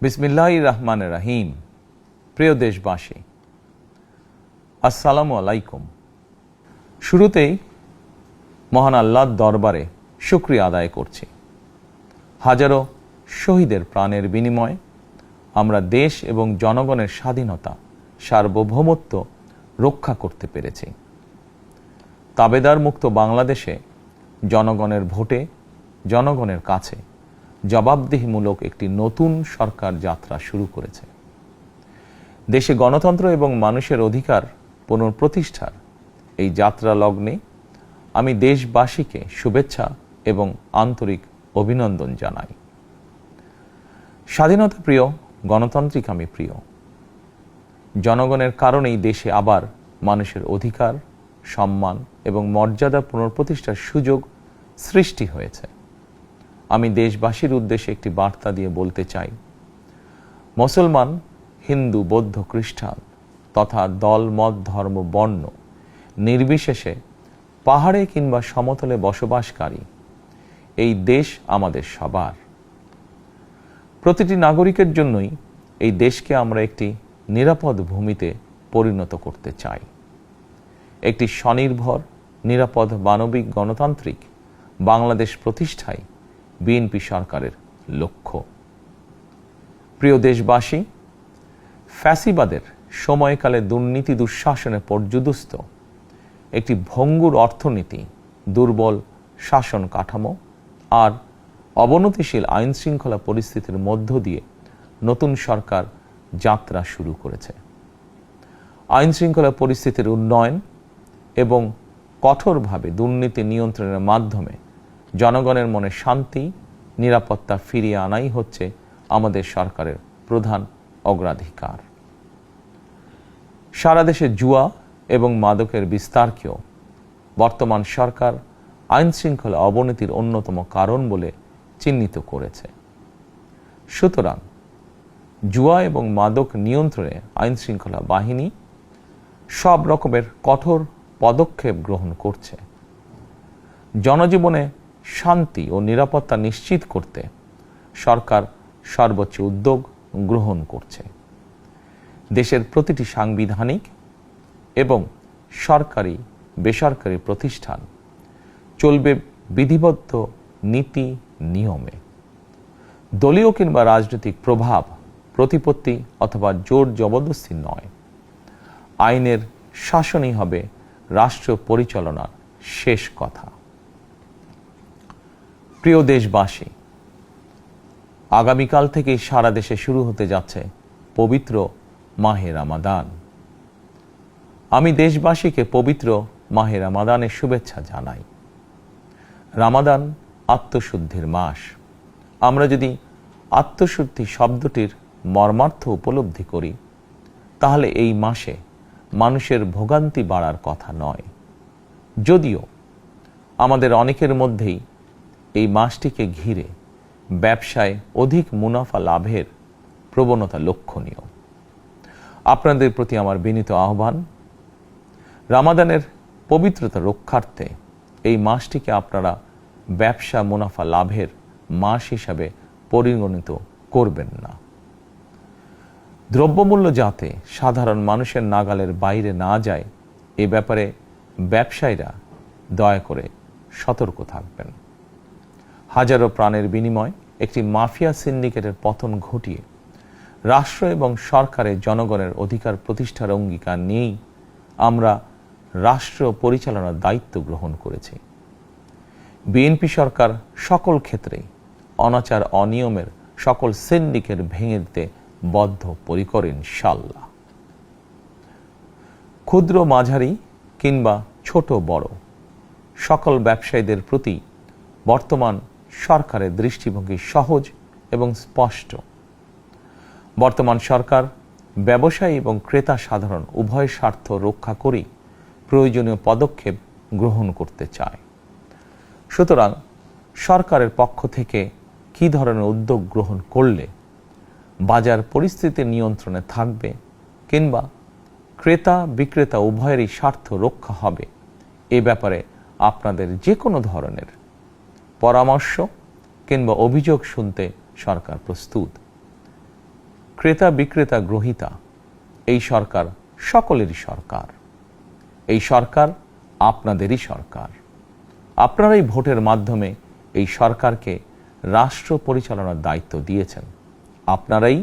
বিসমিল্লাহির রহমানির রহিম। প্রিয় দেশবাসী, আসসালামু আলাইকুম। শুরুতেই মহান আল্লাহর দরবারে শুকরিয়া আদায় করছি। হাজারো শহীদের প্রাণের বিনিময়ে আমরা দেশ এবং জনগণের স্বাধীনতা, সার্বভৌমত্ব রক্ষা করতে পেরেছি। তাবেদার মুক্ত বাংলাদেশে জনগণের ভোটে জনগণের কাছে জবাবদিহিমূলক একটি নতুন সরকার যাত্রা শুরু করেছে। দেশে গণতন্ত্র এবং মানুষের অধিকার পুনঃপ্রতিষ্ঠার এই যাত্রা লগ্নে আমি দেশবাসীকে শুভেচ্ছা এবং আন্তরিক অভিনন্দন জানাই। স্বাধীনতা প্রিয়, গণতান্ত্রিক আমি প্রিয়। জনগণের কারণেই দেশে আবার মানুষের অধিকার, সম্মান এবং মর্যাদা পুনঃপ্রতিষ্ঠার সুযোগ সৃষ্টি হয়েছে। আমি দেশবাসীর উদ্দেশ্যে একটি বার্তা দিয়ে বলতে চাই, মুসলমান, হিন্দু, বৌদ্ধ, খ্রিস্টান তথা দল, মত, ধর্ম, বর্ণ নির্বিশেষে পাহাড়ে কিংবা সমতলে বসবাসকারী এই দেশ আমাদের সবার। প্রতিটি নাগরিকের জন্যই এই দেশকে আমরা একটি নিরাপদ ভূমিতে পরিণত করতে চাই। একটি স্বনির্ভর, নিরাপদ, মানবিক, গণতান্ত্রিক বাংলাদেশ প্রতিষ্ঠায় বিএনপি সরকারের লক্ষ্য। প্রিয় দেশবাসী, ফ্যাসিবাদের সময়কালে দুর্নীতি দুঃশাসনে পর্যুদস্ত একটি ভঙ্গুর অর্থনীতি, দুর্বল শাসন কাঠামো আর অবনতিশীল আইন শৃঙ্খলা পরিস্থিতির মধ্য দিয়ে নতুন সরকার যাত্রা শুরু করেছে। আইন শৃঙ্খলা পরিস্থিতির উন্নয়ন এবং কঠোরভাবে দুর্নীতি নিয়ন্ত্রণের মাধ্যমে জনগণের মনে শান্তি, নিরাপত্তা ফিরিয়ে আনাই হচ্ছে আমাদের সরকারের প্রধান অগ্রাধিকার। সারা দেশে জুয়া এবং মাদকের বিস্তারকেও বর্তমান সরকার আইন শৃঙ্খলা অবনতির অন্যতম কারণ বলে চিহ্নিত করেছে। সুতরাং জুয়া এবং মাদক নিয়ন্ত্রণে আইন শৃঙ্খলা বাহিনী সব রকমের কঠোর পদক্ষেপ গ্রহণ করছে। জনজীবনে শান্তি ও নিরাপত্তা নিশ্চিত করতে সরকার সর্বোচ্চ উদ্যোগ গ্রহণ করছে। দেশের প্রতিটি সাংবিধানিক এবং সরকারি বেসরকারি প্রতিষ্ঠান চলবে বিধিবদ্ধ নীতি নিয়মে। দলীয় কিংবা রাজনৈতিক প্রভাব, প্রতিপত্তি অথবা জোর জবরদস্তি নয়। আইনের শাসনই হবে রাষ্ট্র পরিচালনার শেষ কথা। প্রিয় দেশবাসী, আগামীকাল থেকে সারা দেশে শুরু হতে যাচ্ছে পবিত্র মাহে রমাদান। আমি দেশবাসীকে পবিত্র মাহে রমাদানের শুভেচ্ছা জানাই। রমাদান আত্মশুদ্ধির মাস। আমরা যদি আত্মশুদ্ধি শব্দটির মর্মার্থ উপলব্ধি করি, তাহলে এই মাসে মানুষের ভোগান্তি বাড়ার কথা নয়। যদিও আমাদের অনেকের মধ্যেই এই মাসটিকে ঘিরে ব্যবসায় অধিক মুনাফা লাভের প্রবণতা লক্ষণীয়। আপনাদের প্রতি আমার বিনীত আহ্বান, রমাদানের পবিত্রতা রক্ষার্থে এই মাসটিকে আপনারা ব্যবসা মুনাফা লাভের মাস হিসাবে পরিগণিত করবেন না। দ্রব্যমূল্য যাতে সাধারণ মানুষের নাগালের বাইরে না যায়, এ ব্যাপারে ব্যবসায়ীরা দয়া করে সতর্ক থাকবেন। হাজারো প্রাণের বিনিময়ে একটি মাফিয়া সিন্ডিকেটের পতন ঘটিয়ে রাষ্ট্র এবং সরকারের জনগণের অধিকার প্রতিষ্ঠার অঙ্গীকার নিয়েই আমরা রাষ্ট্র পরিচালনার দায়িত্ব গ্রহণ করেছি। বিএনপি সরকার সকল ক্ষেত্রেই অনাচার অনিয়মের সকল সিন্ডিকেট ভেঙে দিতে বদ্ধপরিকর ইনশাআল্লাহ। ক্ষুদ্র, মাঝারি কিংবা ছোট বড় সকল ব্যবসায়ীদের প্রতি বর্তমান সরকারের দৃষ্টিভঙ্গি সহজ এবং স্পষ্ট। বর্তমান সরকার ব্যবসায়ী এবং ক্রেতা সাধারণ উভয় স্বার্থ রক্ষা করেই প্রয়োজনীয় পদক্ষেপ গ্রহণ করতে চায়। সুতরাং সরকারের পক্ষ থেকে কী ধরনের উদ্যোগ গ্রহণ করলে বাজার পরিস্থিতি নিয়ন্ত্রণে থাকবে কিংবা ক্রেতা বিক্রেতা উভয়েরই স্বার্থ রক্ষা হবে, এ ব্যাপারে আপনাদের যে কোনো ধরনের পরামর্শ কিংবা অভিযোগ শুনতে সরকার প্রস্তুত। ক্রেতা বিক্রেতা গ্রহীতা, এই সরকার সকলেরই সরকার। এই সরকার আপনাদেরই সরকার। আপনারাই ভোটের মাধ্যমে এই সরকারকে রাষ্ট্র পরিচালনার দায়িত্ব দিয়েছেন। আপনারাই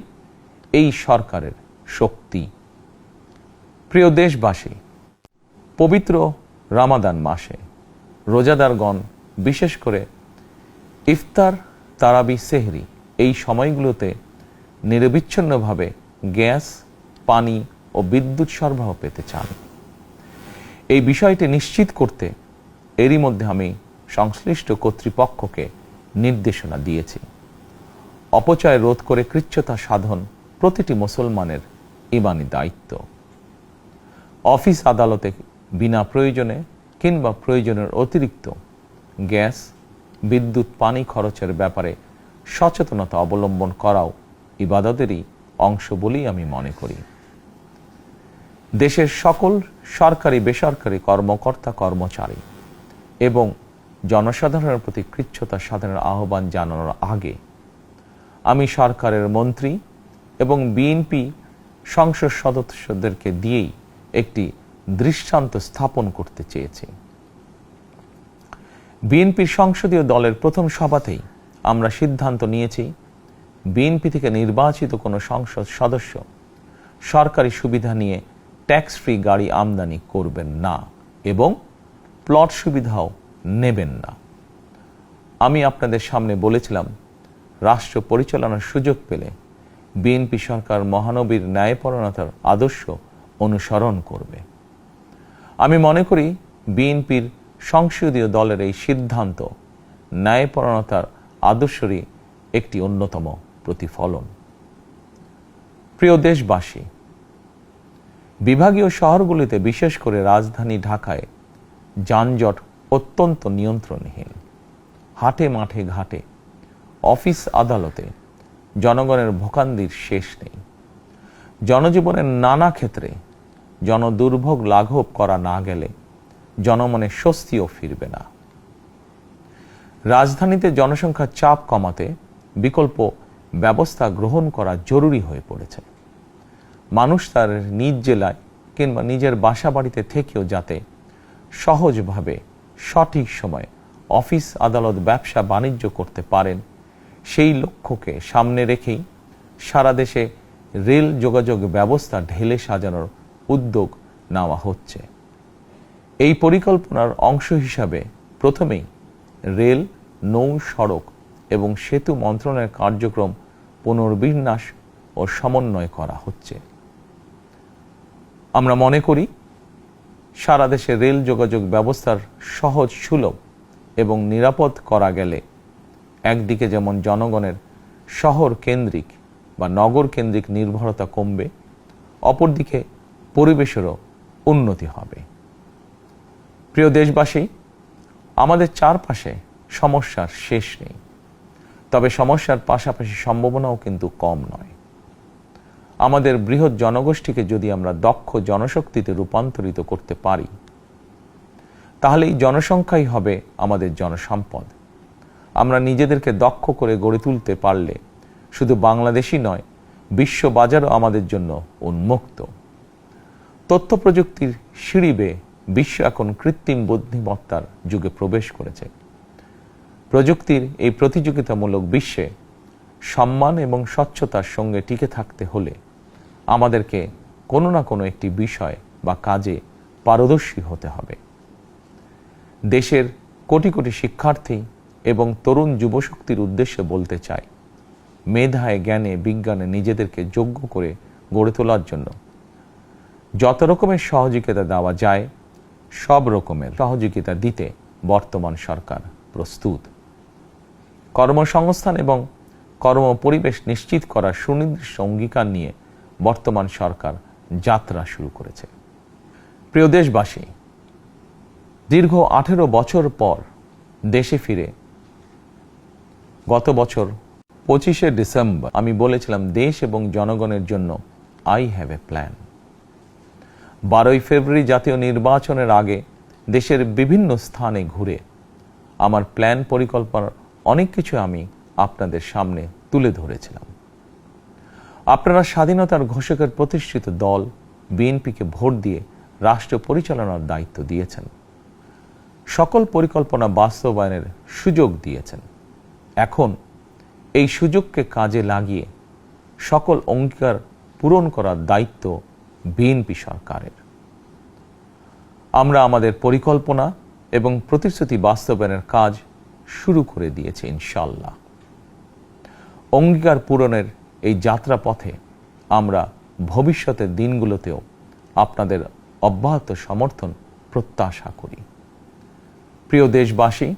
এই সরকারের শক্তি। প্রিয় দেশবাসী, পবিত্র রমাদান মাসে রোজাদারগণ বিশেষ করে ইফতার, তারাবি, সেহরি এই সময়গুলোতে নিরবিচ্ছিন্নভাবে গ্যাস, পানি ও বিদ্যুৎ সরবরাহ পেতে চান। এই বিষয়টি নিশ্চিত করতে এরই মধ্যে আমি সংশ্লিষ্ট কর্তৃপক্ষকে নির্দেশনা দিয়েছি। অপচয় রোধ করে কৃচ্ছ্রতা সাধন প্রতিটি মুসলমানের ঈমানি দায়িত্ব। অফিস আদালতে বিনা প্রয়োজনে কিংবা প্রয়োজনের অতিরিক্ত গ্যাস, বিদ্যুৎ, পানি খরচের ব্যাপারে সচেতনতা অবলম্বন করাও ইবাদতেরই অংশ বলেই আমি মনে করি। দেশের সকল সরকারি বেসরকারি কর্মকর্তা কর্মচারী এবং জনসাধারণের প্রতি কৃচ্ছ্রতা সাধনের আহ্বান জানানোর আগে আমি সরকারের মন্ত্রী এবং বিএনপি সংসদ সদস্যদেরকে দিয়েই একটি দৃষ্টান্ত স্থাপন করতে চেয়েছি। বিএনপির সংসদীয় দলের প্রথম সভাতেই আমরা সিদ্ধান্ত নিয়েছি, বিএনপি থেকে নির্বাচিত কোনো সংসদ সদস্য সরকারি সুবিধা নিয়ে ট্যাক্স ফ্রি গাড়ি আমদানি করবেন না এবং প্লট সুবিধাও নেবেন না। আমি আপনাদের সামনে বলেছিলাম, রাষ্ট্র পরিচালনার সুযোগ পেলে বিএনপি সরকার মহানবীর ন্যায়পরায়ণতার আদর্শ অনুসরণ করবে। আমি মনে করি বিএনপির সংসদীয় দলের এই সিদ্ধান্ত ন্যায়পরায়ণতার আদর্শেরই একটি অন্যতম প্রতিফলন। প্রিয় দেশবাসী, বিভাগীয় শহরগুলিতে বিশেষ করে রাজধানী ঢাকায় যানজট অত্যন্ত নিয়ন্ত্রণহীন। হাটে মাঠে ঘাটে, অফিস আদালতে জনগণের ভোগান্তির শেষ নেই। জনজীবনের নানা ক্ষেত্রে জনদুর্ভোগ লাঘব করা না গেলে জনমনে স্বস্তিও ফিরবে না। রাজধানীতে জনসংখ্যার চাপ কমাতে বিকল্প ব্যবস্থা গ্রহণ করা জরুরি হয়ে পড়েছে। মানুষ তার নিজ জেলায় কিংবা নিজের বাসা বাড়িতে থেকেও যাতে সহজভাবে সঠিক সময়ে অফিস, আদালত, ব্যবসা বাণিজ্য করতে পারেন, সেই লক্ষ্যকে সামনে রেখেই সারা দেশে রেল যোগাযোগ ব্যবস্থা ঢেলে সাজানোর উদ্যোগ নেওয়া হচ্ছে। এই পরিকল্পনার অংশ হিসাবে প্রথমেই রেল, নৌ, সড়ক এবং সেতু মন্ত্রণালয়ের কার্যক্রম পুনর্বিন্যাস ও সমন্বয় করা হচ্ছে। আমরা মনে করি সারা দেশে রেল যোগাযোগ ব্যবস্থার সহজ, সুলভ এবং নিরাপদ করা গেলে একদিকে যেমন জনগণের শহর কেন্দ্রিক বা নগর কেন্দ্রিক নির্ভরতা কমবে, অপরদিকে পরিবেশেরও উন্নতি হবে। প্রিয় দেশবাসী, আমাদের চারপাশে সমস্যার শেষ নেই, তবে সমস্যার পাশাপাশি সম্ভাবনাও কিন্তু কম নয়। আমাদের বৃহৎ জনগোষ্ঠীকে যদি আমরা দক্ষ জনশক্তিতে রূপান্তরিত করতে পারি, তাহলে এই জনসংখ্যাই হবে আমাদের জনসম্পদ। আমরা নিজেদেরকে দক্ষ করে গড়ে তুলতে পারলে শুধু বাংলাদেশই নয়, বিশ্ব বাজারও আমাদের জন্য উন্মুক্ত। তথ্য প্রযুক্তির সিঁড়ি বেয়ে বিশ্ব এখন কৃত্রিম বুদ্ধিমত্তার যুগে প্রবেশ করেছে। প্রযুক্তির এই প্রতিযোগিতামূলক বিশ্বে সম্মান এবং স্বচ্ছতার সঙ্গে টিকে থাকতে হলে আমাদেরকে কোনো না কোনো একটি বিষয় বা কাজে পারদর্শী হতে হবে। দেশের কোটি কোটি শিক্ষার্থী এবং তরুণ যুবশক্তির উদ্দেশ্যে বলতে চাই, মেধায়, জ্ঞানে, বিজ্ঞানে নিজেদেরকে যোগ্য করে গড়ে তোলার জন্য যত রকমের সহযোগিতা দেওয়া যায়, সব রকমের সহযোগিতা দিতে বর্তমান সরকার প্রস্তুত। কর্মসংস্থান এবং কর্মপরিবেশ নিশ্চিত করার সুনির্দিষ্ট অঙ্গীকার নিয়ে বর্তমান সরকার যাত্রা শুরু করেছে। প্রিয় দেশবাসী, দীর্ঘ 18 বছর পর দেশে ফিরে গত বছর 25শে ডিসেম্বর আমি বলেছিলাম, দেশ এবং জনগণের জন্য আই হ্যাভ এ প্ল্যান। 12ই ফেব্রুয়ারি জাতীয় নির্বাচনের আগে দেশের বিভিন্ন স্থানে ঘুরে আমার প্ল্যান, পরিকল্পনার অনেক কিছু আমি আপনাদের সামনে তুলে ধরেছিলাম। আপনারা স্বাধীনতার ঘোষকের প্রতিষ্ঠিত দল বিএনপিকে ভোট দিয়ে রাষ্ট্র পরিচালনার দায়িত্ব দিয়েছেন, সকল পরিকল্পনা বাস্তবায়নের সুযোগ দিয়েছেন। এখন এই সুযোগকে কাজে লাগিয়ে সকল অঙ্গীকার পূরণ করার দায়িত্ব বিএনপি সরকারের। আমরা আমাদের পরিকল্পনা এবং প্রতিশ্রুতি বাস্তবায়নের কাজ শুরু করে দিয়েছি ইনশাআল্লাহ। অঙ্গীকার পূরণের এই যাত্রাপথে আমরা ভবিষ্যতের দিনগুলোতেও আপনাদের অব্যাহত সমর্থন প্রত্যাশা করি। প্রিয় দেশবাসী,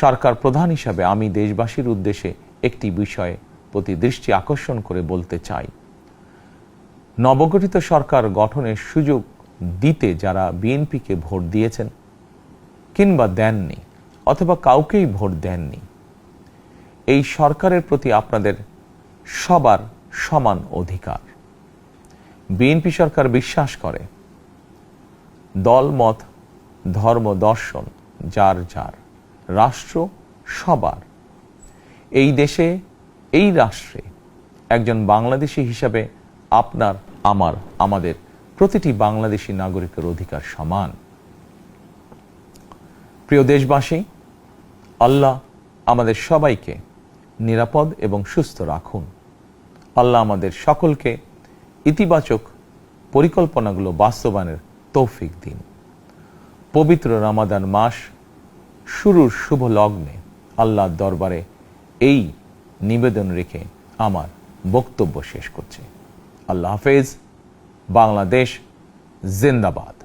সরকার প্রধান হিসাবে আমি দেশবাসীর উদ্দেশ্যে একটি বিষয়ে প্রতি দৃষ্টি আকর্ষণ করে বলতে চাই। নবগঠিত সরকার গঠনের সুযোগ দিতে যারা বিএনপিকে ভোট দিয়েছেন কিংবা দেননি অথবা কাউকেই ভোট দেননি, এই সরকারের প্রতি আপনাদের সবার সমান অধিকার। বিএনপি সরকার বিশ্বাস করে দল মত ধর্ম দর্শন যার যার, রাষ্ট্র সবার। এই দেশে এই রাষ্ট্রে একজন বাংলাদেশী হিসাবে আপনার আমার আমাদের প্রতিটি বাংলাদেশী নাগরিকের অধিকার সমান। প্রিয় দেশবাসী, আল্লাহ আমাদের সবাইকে নিরাপদ এবং সুস্থ রাখুন। আল্লাহ আমাদের সকলকে ইতিবাচক পরিকল্পনাগুলো বাস্তবায়নের তৌফিক দিন। পবিত্র রমাদান মাস শুরুর শুভ লগ্নে আল্লাহর দরবারে এই নিবেদন রেখে আমার বক্তব্য শেষ করছি। আল্লাহ হাফেজ। বাংলাদেশ জিন্দাবাদ।